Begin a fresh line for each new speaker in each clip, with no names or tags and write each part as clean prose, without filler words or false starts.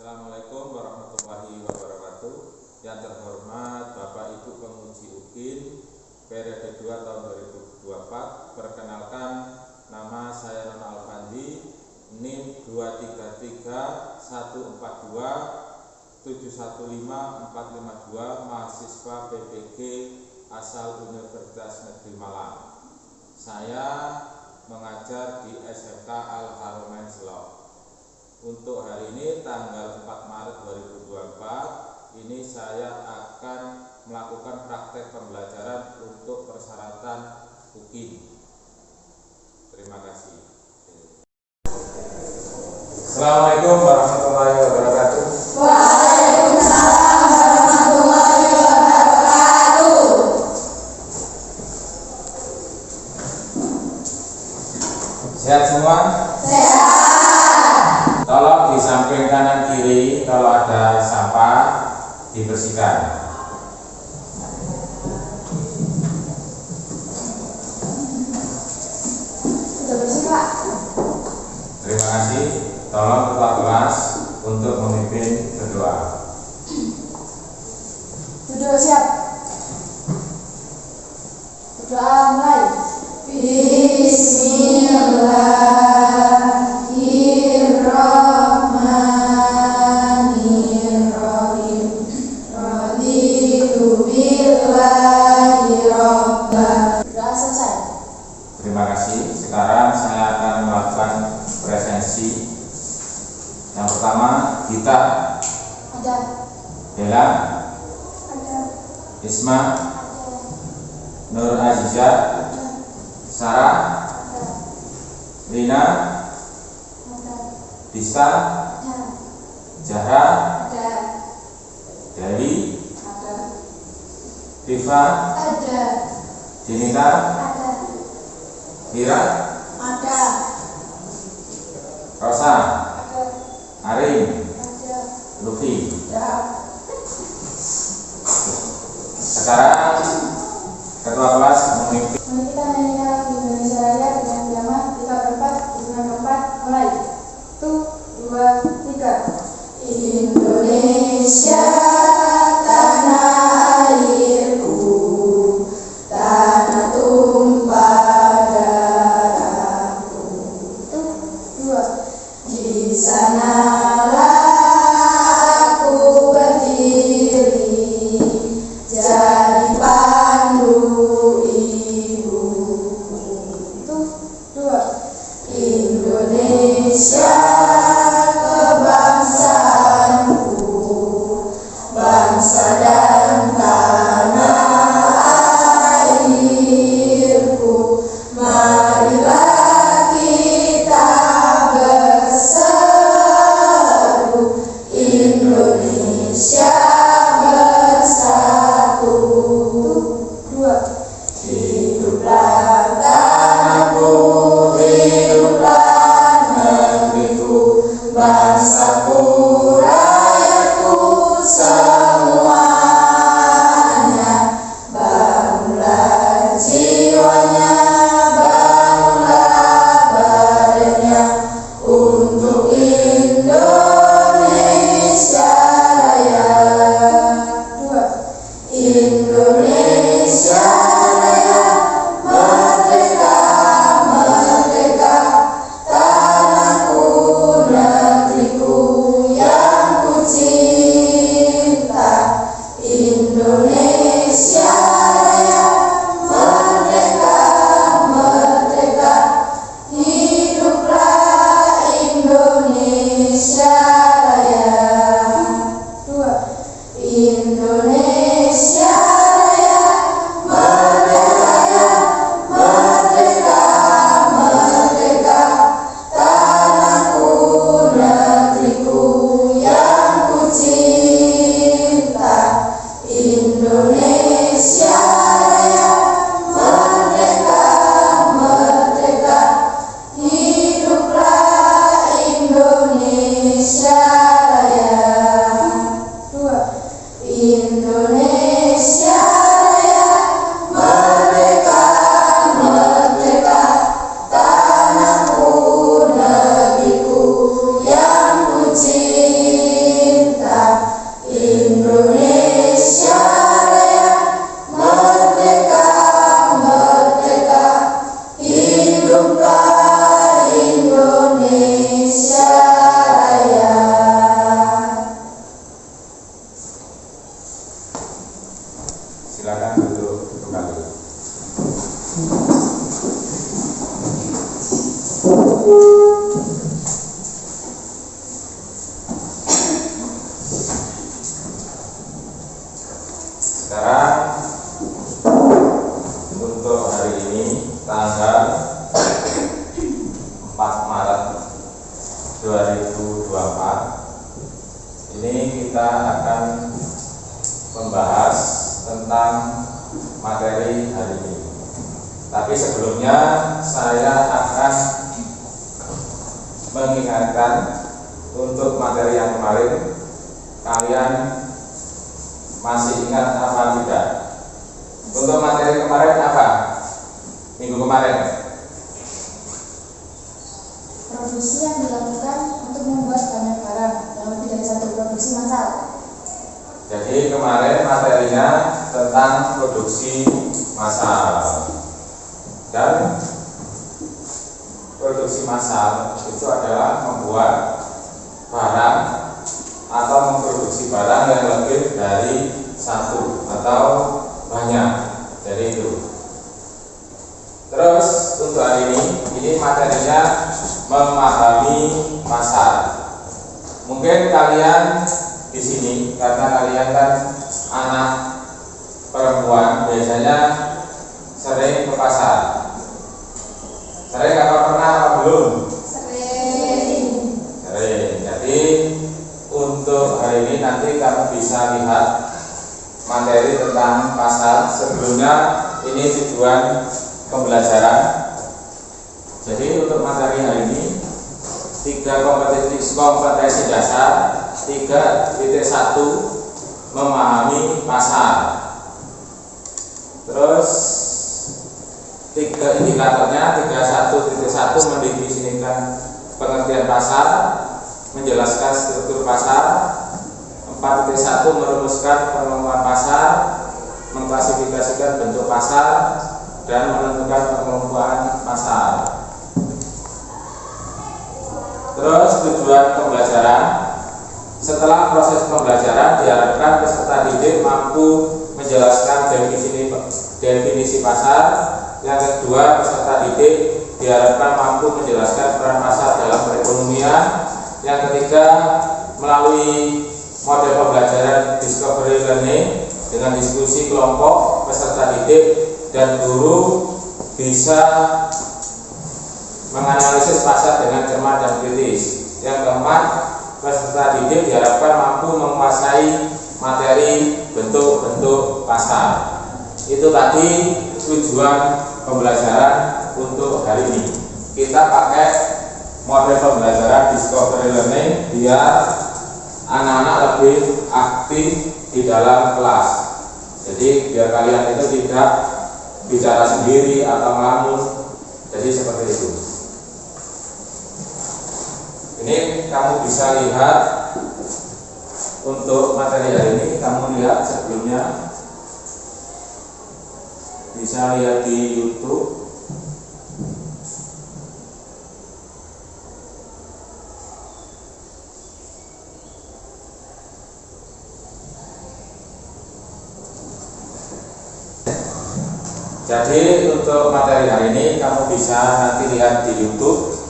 Assalamualaikum warahmatullahi wabarakatuh. Yang terhormat Bapak Ibu Penguji UKIN periode 2 tahun 2024. Perkenalkan, nama saya Ronald Alfandi, NIM 2331427154552, mahasiswa PPG asal Universitas Negeri Malang. Saya mengajar di SMK Al-Haramain Selok. Untuk hari ini tanggal 4 Maret 2024 ini saya akan melakukan praktek pembelajaran untuk persyaratan UKIN. Terima kasih. Assalamualaikum warahmatullahi wabarakatuh.
Waalaikumsalam warahmatullahi wabarakatuh.
Sehat semua?
Sehat.
Tolong di samping kanan kiri kalau ada sampah dibersihkan.
Sudah bersih, Pak.
Terima kasih. Tolong ketua kelas untuk memimpin berdoa.
Sudah siap. Berdoa mulai. Bismillahirrahmanirrahim. Raditu billahi robba. Berdoa selesai.
Terima kasih. Sekarang saya akan melakukan presensi. Yang pertama, Gita,
Ada.
Bella,
Ada.
Isma, Nur Azizah, Sarah,
Ada.
Lina,
Ada.
Dista,
Ada.
Zahra,
Ada.
Dewi,
Ada.
Viva,
Ada.
Dinita,
Ada.
Mira,
Ada.
Rosa,
Ada.
Arin,
Ada.
Luffy.
Ada.
Sekarang ketua kelas memimpin.
Mari kita nyanyikan lagu Indonesia Raya dengan irama 3/4, hitungan keempat, mulai. 1, 2, 3. Indonesia tanah airku, tanah tumpah darahku. 1, 2. Di sanalah aku berdiri, jadi pandu ibuku. 1, 2. Indonesia kebangsaanku, bangsa dan tanah airku. Marilah kita berseru, Indonesia bersatu. 2. Hiduplah tanahku, hiduplah negeriku, bangsaku, rakyatku semuanya. Bangunlah jiwanya, bangunlah badannya untuk Indonesia Raya. 2. Indonesia Raya, merdeka, merdeka, tanahku, negeriku yang
Ini kita akan membahas tentang materi hari ini. Tapi sebelumnya saya akan mengingatkan untuk materi yang kemarin, kalian masih ingat apa tidak? Untuk materi kemarin apa? Minggu kemarin
produksi yang dilakukan untuk membuat banyak barang yang lebih dari satu produksi massal.
Jadi kemarin materinya tentang produksi massal. Dan produksi massal itu adalah membuat barang atau memproduksi barang yang lebih dari satu atau banyak dari itu. Terus untuk hari ini materinya memahami pasar. Mungkin kalian di sini karena kalian kan anak perempuan biasanya sering ke pasar. Sering apa pernah apa belum?
Sering.
Jadi untuk hari ini nanti kamu bisa lihat materi tentang pasar. Sebelumnya ini tujuan pembelajaran. Jadi untuk materi hari ini 3 kompetensi dasar, 3.1 memahami pasar. Terus 3 indikatornya, 31.1 mendefinisikan pengertian pasar, menjelaskan struktur pasar, 4.1 merumuskan penemuan pasar, mengklasifikasikan bentuk pasar, dan menentukan pengelompokan pasar. Terus tujuan pembelajaran. Setelah proses pembelajaran diharapkan peserta didik mampu menjelaskan definisi pasar. Yang kedua, peserta didik diharapkan mampu menjelaskan peran pasar dalam perekonomian. Yang ketiga, melalui model pembelajaran discovery learning dengan diskusi kelompok, peserta didik dan guru bisa menganalisis pasar dengan cermat dan kritis. Yang keempat, peserta didik diharapkan mampu menguasai materi bentuk-bentuk pasar. Itu tadi tujuan pembelajaran untuk hari ini. Kita pakai model pembelajaran discovery learning biar anak-anak lebih aktif di dalam kelas. Jadi biar kalian itu tidak bicara sendiri atau ngelamun. Jadi seperti itu. Ini kamu bisa lihat untuk materi hari ini. Kamu lihat sebelumnya, bisa lihat di YouTube. Jadi untuk materi hari ini kamu bisa nanti lihat di YouTube.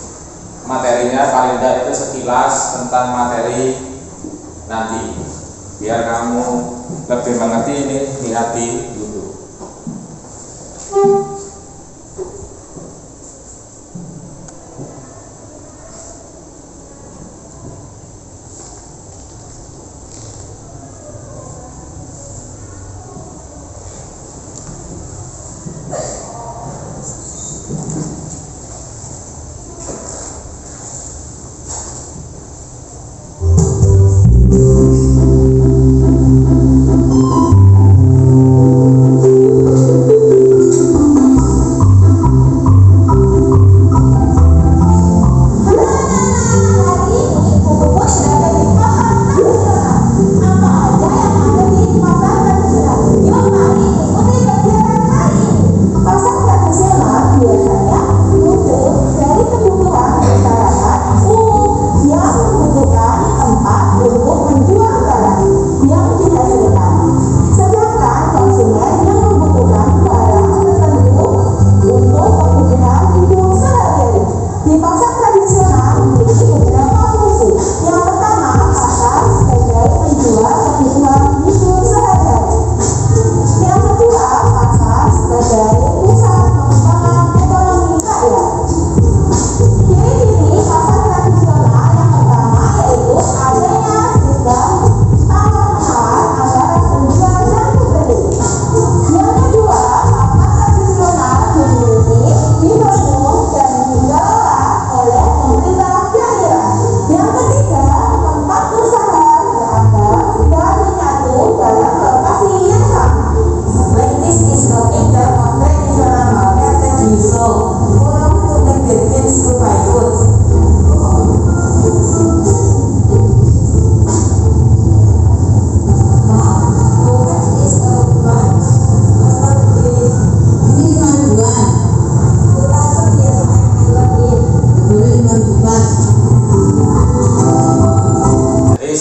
Materinya paling tidak itu sekilas tentang materi nanti. Biar kamu lebih mengerti, ini lihat di YouTube.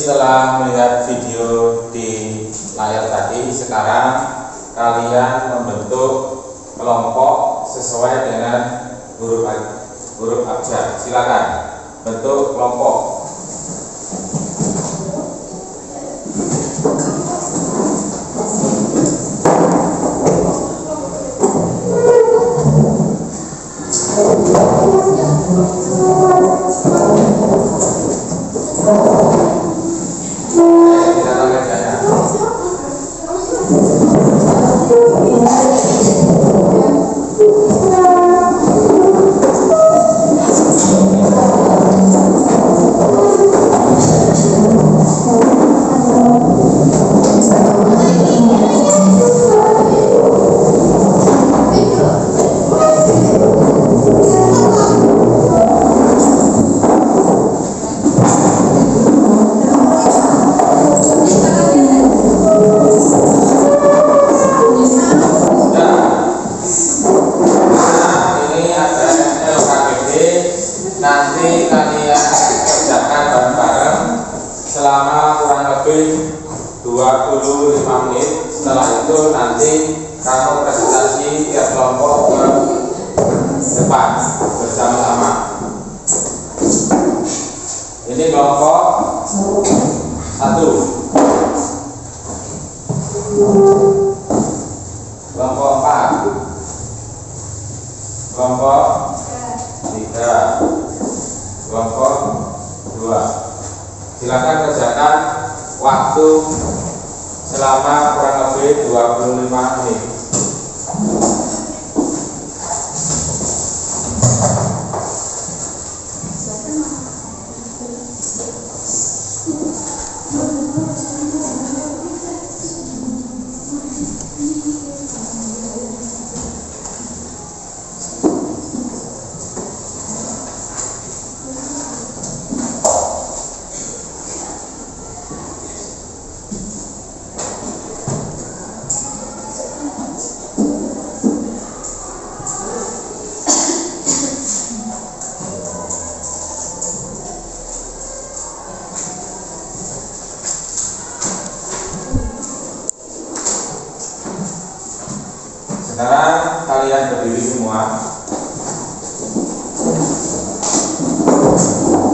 setelah melihat video di layar tadi, sekarang kalian membentuk kelompok sesuai dengan huruf abjad. Silakan bentuk kelompok. Nanti kalian kerjakan bareng-bareng selama kurang lebih 25 menit. Setelah itu nanti kamu presentasi tiap kelompok ke depan bersama-sama. Ini kelompok 1, kelompok 4, kelompok 3, kelompok 2. Silakan kerjakan waktu selama kurang lebih 25 menit. Sekarang kalian berdiri semua.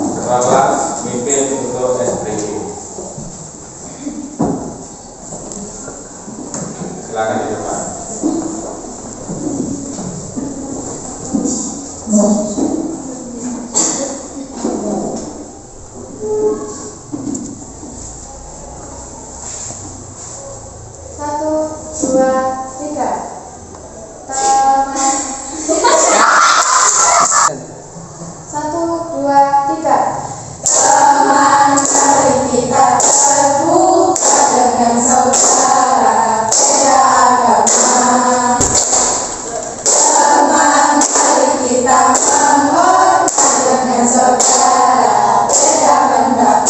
Ketua kelas mimpin untuk SPG. Silakan di depan.
Satu, dua, tiga. Satu, dua, tiga. Teman, mari kita terbuka dengan saudara beda agama. Teman, mari kita menghormat dengan saudara beda pendapat.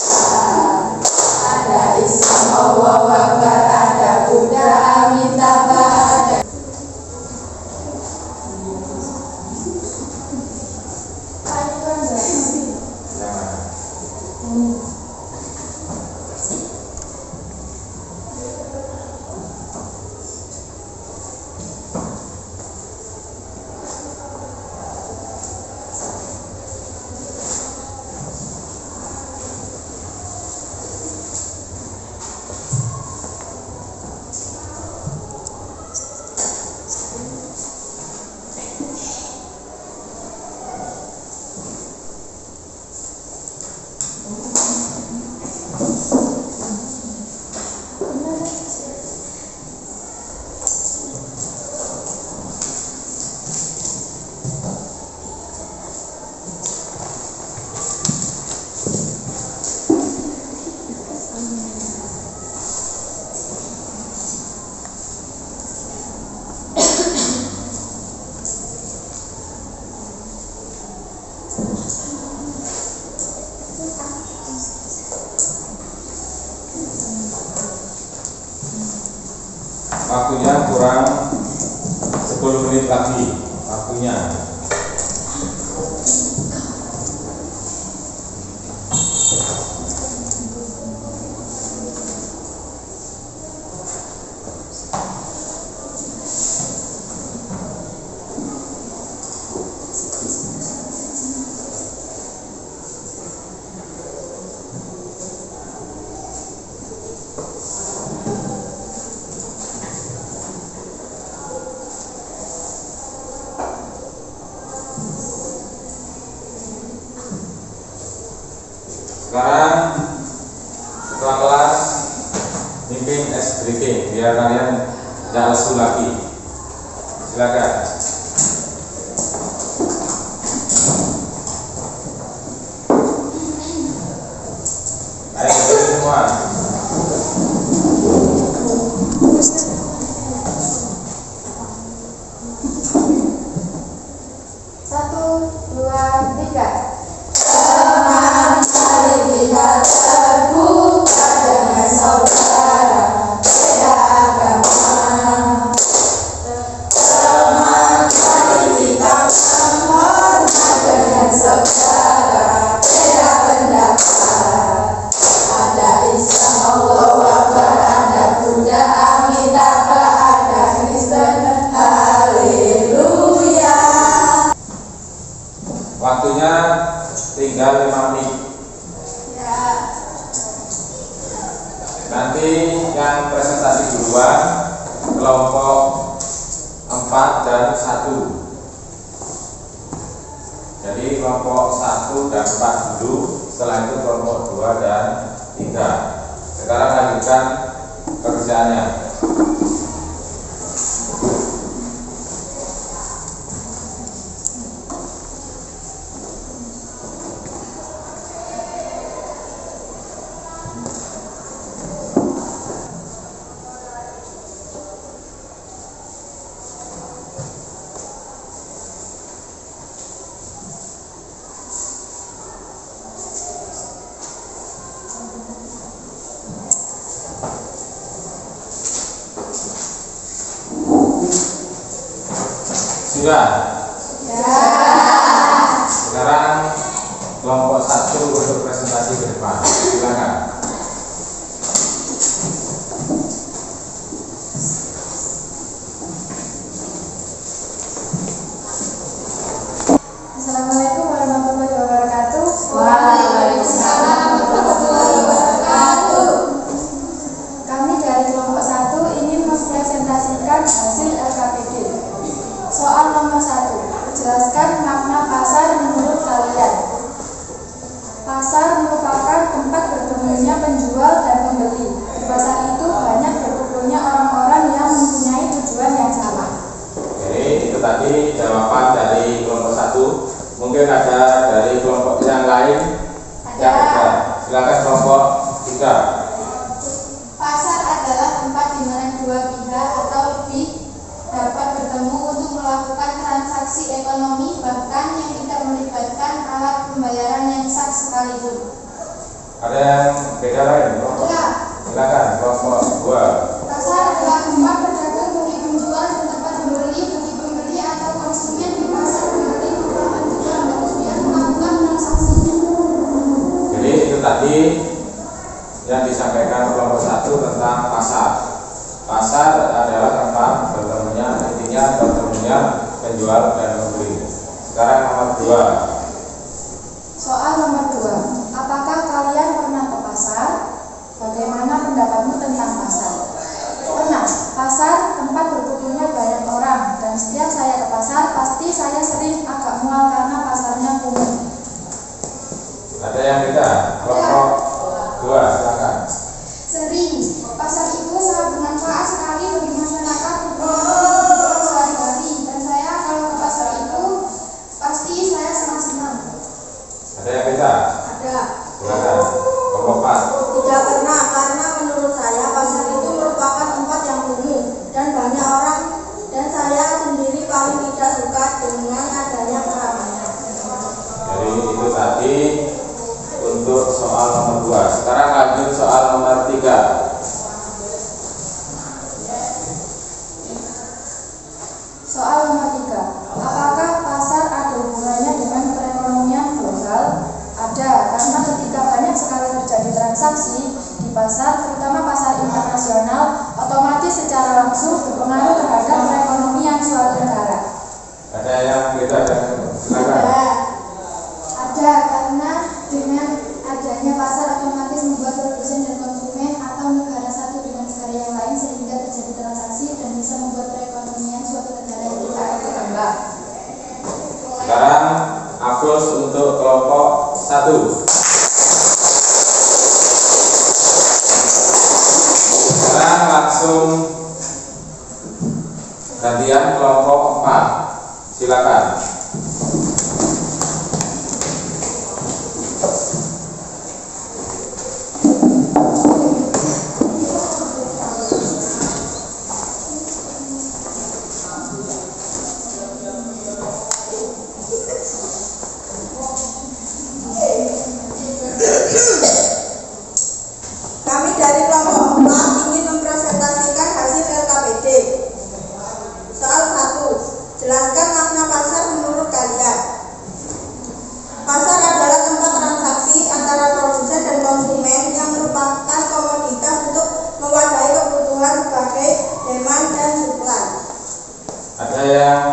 Ada Islam, Allahu Akbar, ada Buddha, Amitabha.
Waktunya kurang 10 menit lagi. Waktunya. ketua kelas mimpin es briefing biar kalian tidak lesu lagi. Silakan. Ayo berdiri semua.
Satu, dua, tiga.
Teman mari kita terbuka dengan saudara beda agama. Teman mari kita menghormat dengan saudara beda pendapat. Ada Islam, Allahu Akbar, ada Buddha, Amitabha, ada Kristen, haleluya.
Waktunya tinggal 5 menit.
Ya.
Nanti yang presentasi duluan kelompok 4 dan 1. Jadi kelompok 1 dan 4 dulu, setelah itu kelompok 2 dan 3. Sekarang lanjutkan pekerjaannya. Sudah?
Ya.
Sekarang kelompok 1 untuk presentasi ke depan. Silakan.
Assalamualaikum warahmatullahi wabarakatuh.
Waalaikumsalam warahmatullahi wabarakatuh.
Kami dari kelompok 1 ingin mempresentasikan hasil LKPD. Soal nomor 1. Jelaskan makna pasar menurut kalian. Pasar merupakan tempat bertemunya penjual dan pembeli. Di pasar itu banyak berkumpulnya orang-orang yang mempunyai tujuan yang sama.
Oke, itu tadi jawaban dari kelompok 1. Mungkin ada dari kelompok yang lain?
Ada.
Silakan kelompok 3.
Pasar adalah tempat di mana dua pihak atau lebih dapat bertemu untuk melakukan transaksi ekonomi, bahkan yang tidak melibatkan alat pembayaran yang sah sekalipun.
Ada yang beda lain? Kelompok?
Ya.
Silakan kelompok 2.
Pasar adalah tempat berdagang bagi penjual dan tempat membeli bagi pembeli atau konsumen. Di pasar pembeli merupakan tujuan konsumen melakukan transaksinya.
Jadi itu tadi yang disampaikan kelompok 1 tentang pasar. Pasar adalah tempat bertemunya, intinya bertemunya penjual dan pembeli. Sekarang nomor 2.
Soal nomor 2. Apakah kalian pernah ke pasar? Bagaimana pendapatmu tentang pasar? Pernah. Pasar tempat berkumpulnya banyak orang, dan setiap saya ke pasar pasti saya sering agak mual karena pasarnya kumuh.
Ada yang beda? Kelompok 2, silakan.
Sering. Pasar itu sangat bermanfaat sekali bagi masyarakat untuk kehidupan sehari-hari. Dan saya kalau ke pasar itu pasti saya sangat senang.
Ada yang beda?
Ada.
Silakan. Kelompok 4.
Tidak pernah, karena menurut saya pasar itu merupakan tempat yang kumuh dan banyak orang, dan saya sendiri paling tidak suka dengan adanya keramaian.
Jadi itu tadi untuk soal nomor 2. Sekarang lanjut soal nomor 3.
Soal nomor 3. Apakah pasar ada hubungannya dengan perekonomian global? Ada, karena ketika banyak sekali terjadi transaksi di pasar, terutama pasar internasional, otomatis secara langsung berpengaruh terhadap perekonomian suatu negara.
Ada yang beda? Silakan.
Ada, karena dengan adanya pasar otomatis membuat produsen dan konsumen atau negara satu dengan negara yang lain, sehingga terjadi transaksi dan bisa membuat perekonomian suatu negara yang tidak berkembang.
Sekarang Agus untuk kelompok 1. langsung gantian kelompok 4. Silakan.
Kami dari kelompok 4 ingin mempresentasikan hasil LKPD. Soal 1. Jelaskan makna pasar menurut kalian. Pasar adalah tempat transaksi antara produsen dan konsumen yang merupakan komoditas untuk mewadahi kebutuhan sebagai demand dan supply.
Ada yang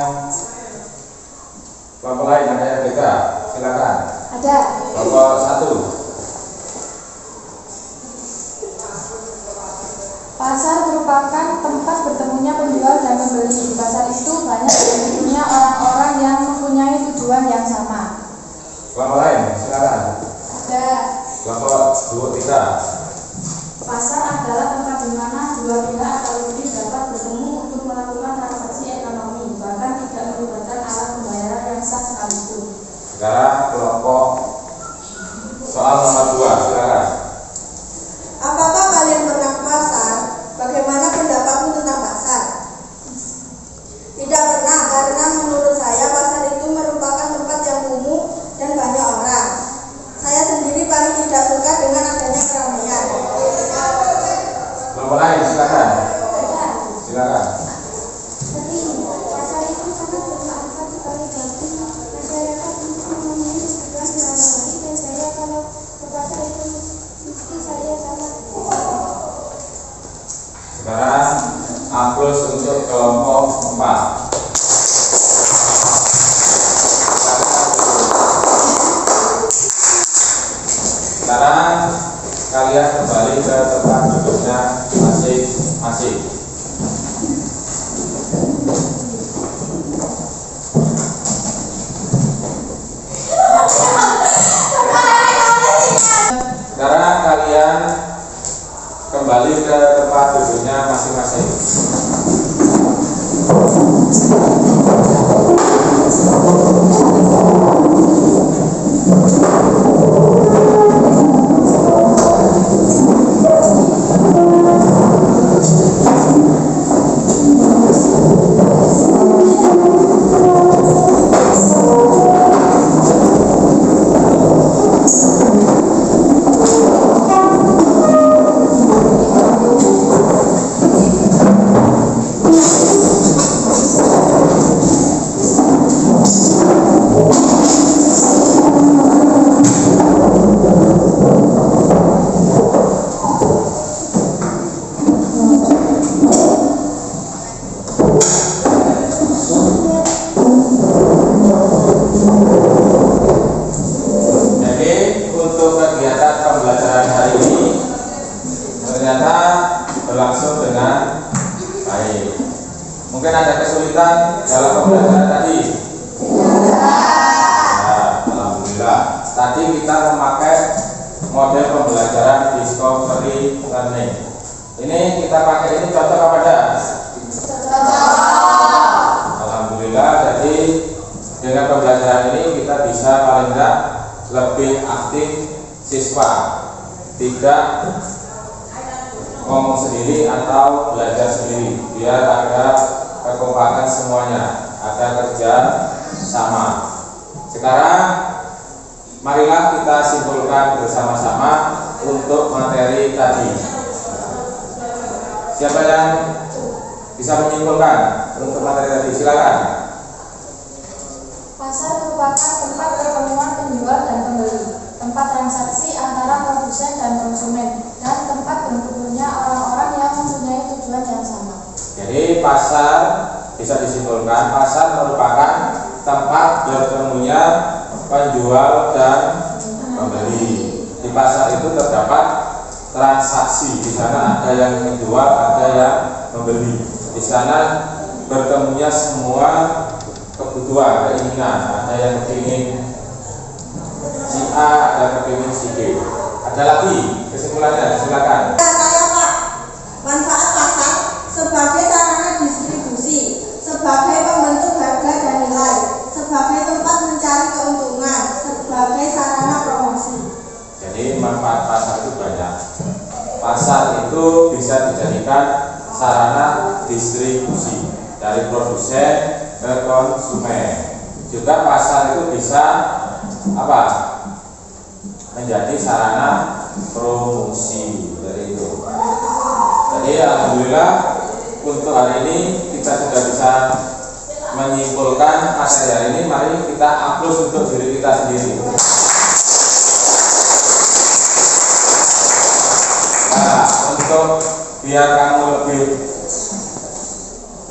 kelompok lain, ada yang beda. Silakan.
Ada.
Kelompok 1.
Pasar merupakan tempat bertemunya penjual dan pembeli. Di pasar itu banyak berkumpulnya orang-orang yang mempunyai tujuan yang sama.
Kelompok lain, silakan.
Ada.
Kelompok 2, 3.
Pasar adalah tempat di mana dua pihak atau lebih dapat bertemu untuk melakukan transaksi ekonomi, bahkan tidak melibatkan alat pembayaran yang sah sekalipun.
Sekarang kelompok soal nomor 2, silakan.
Apakah kalian pernah ke pasar? Bagaimana pendapatmu tentang pasar? Tidak pernah, karena menurut saya pasar itu merupakan tempat yang kumuh dan banyak orang. Saya sendiri paling tidak suka dengan adanya keramaian.
Kelompok lain, silakan. Silakan.
Tapi pasar itu sangat bermanfaat sekali bagi masyarakat untuk memenuhi kebutuhan sehari-hari, dan saya kalau ke pasar itu mesti saya sangat.
Sekarang aplaus untuk kelompok 4. Sekarang kalian kembali ke tempat duduknya masing-masing. Sekarang kalian kembali ke tempat duduknya masing-masing. Mungkin ada kesulitan dalam pembelajaran tadi. Ya, alhamdulillah. Tadi kita memakai model pembelajaran discovery learning. Ini kita pakai ini cocok apa tidak? Alhamdulillah. Jadi dengan pembelajaran ini kita bisa paling tidak lebih aktif siswa, tidak ngomong sendiri atau belajar sendiri, biar ada kekompakan semuanya, ada kerja sama. Sekarang marilah kita simpulkan bersama-sama untuk materi tadi. Siapa yang bisa menyimpulkan untuk materi tadi? Silakan.
Pasar merupakan tempat pertemuan penjual dan pembeli, tempat transaksi antara produsen dan konsumen, dan tempat berkumpulnya orang-orang yang mempunyai tujuan yang sama.
Jadi pasar bisa disimpulkan, pasar merupakan tempat bertemunya penjual dan pembeli. Di pasar itu terdapat transaksi, di sana ada yang menjual, ada yang membeli. Di sana bertemunya semua kebutuhan, keinginan. Ada yang ingin si A, ada yang ingin si B. Ada lagi kesimpulannya, silakan.
Saya Pak, manfaat pasar
pasar itu bisa dijadikan sarana distribusi dari produsen ke konsumen. Juga pasar itu bisa menjadi sarana promosi dari itu. Jadi alhamdulillah untuk hari ini kita sudah bisa menyimpulkan materi hari ini. Mari kita aplaus untuk diri kita sendiri. Nah, untuk biar kamu lebih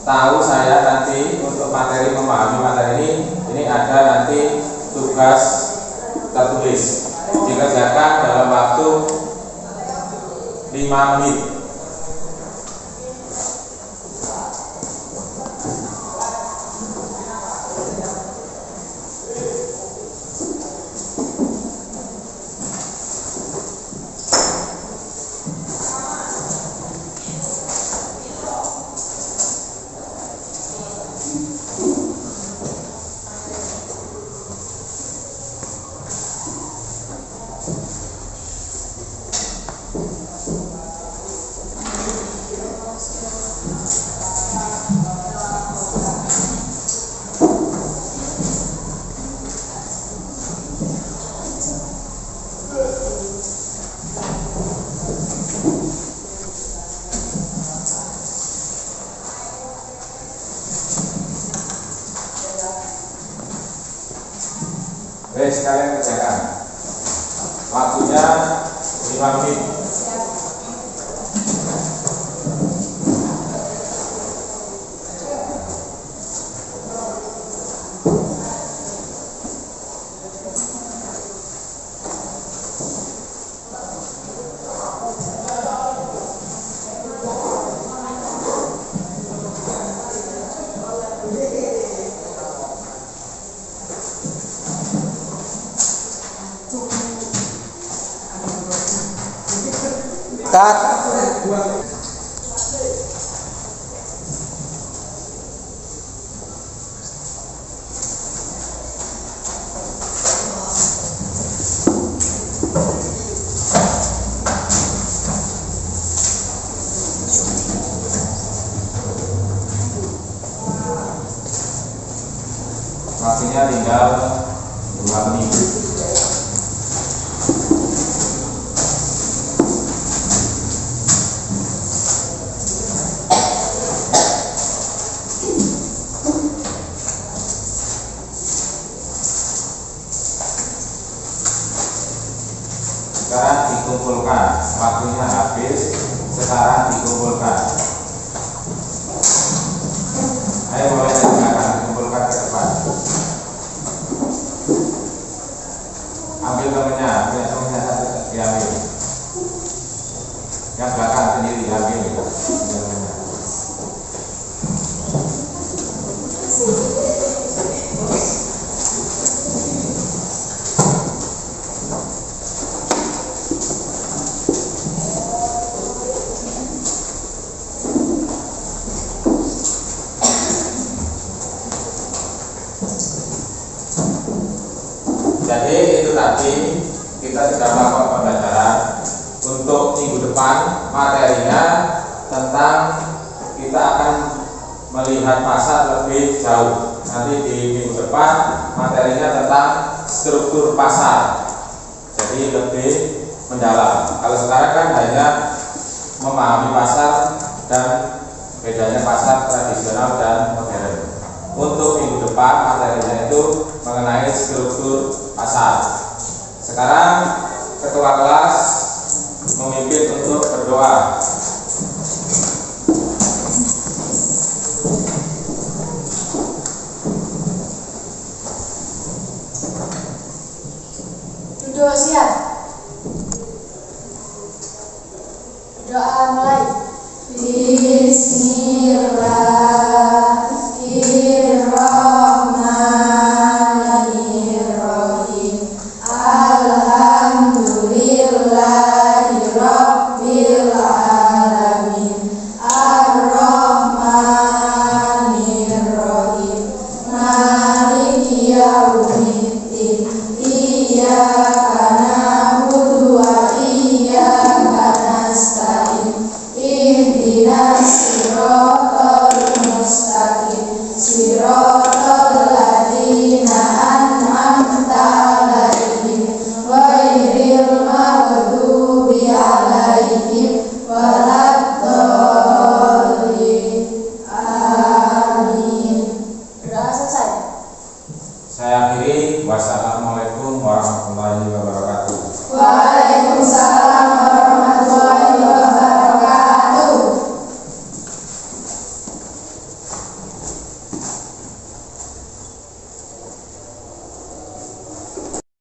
tahu saya nanti untuk materi memahami materi ini ada nanti tugas tertulis dikerjakan dalam waktu 5 menit. Sekalian kerjakan. Waktunya 5 menit. Waktunya tinggal 2 menit. Sekarang dikumpulkan, waktunya habis. Sekarang dikumpulkan. Ayo mulai silakan dikumpulkan ke depan. Ambil temennya satu diambil. Yang belakang sendiri diambil. Jadi itu tadi kita sudah melakukan pembelajaran. Untuk minggu depan materinya tentang kita akan melihat pasar lebih jauh. Nanti di minggu depan materinya tentang struktur pasar. Jadi lebih mendalam. Kalau sekarang kan hanya memahami pasar dan bedanya pasar tradisional dan modern. Untuk minggu depan materinya itu mengenai struktur pasar. Sekarang ketua kelas memimpin untuk berdoa.
Duduk siap. Doa mulai. Bismillahirrahmanirrahim.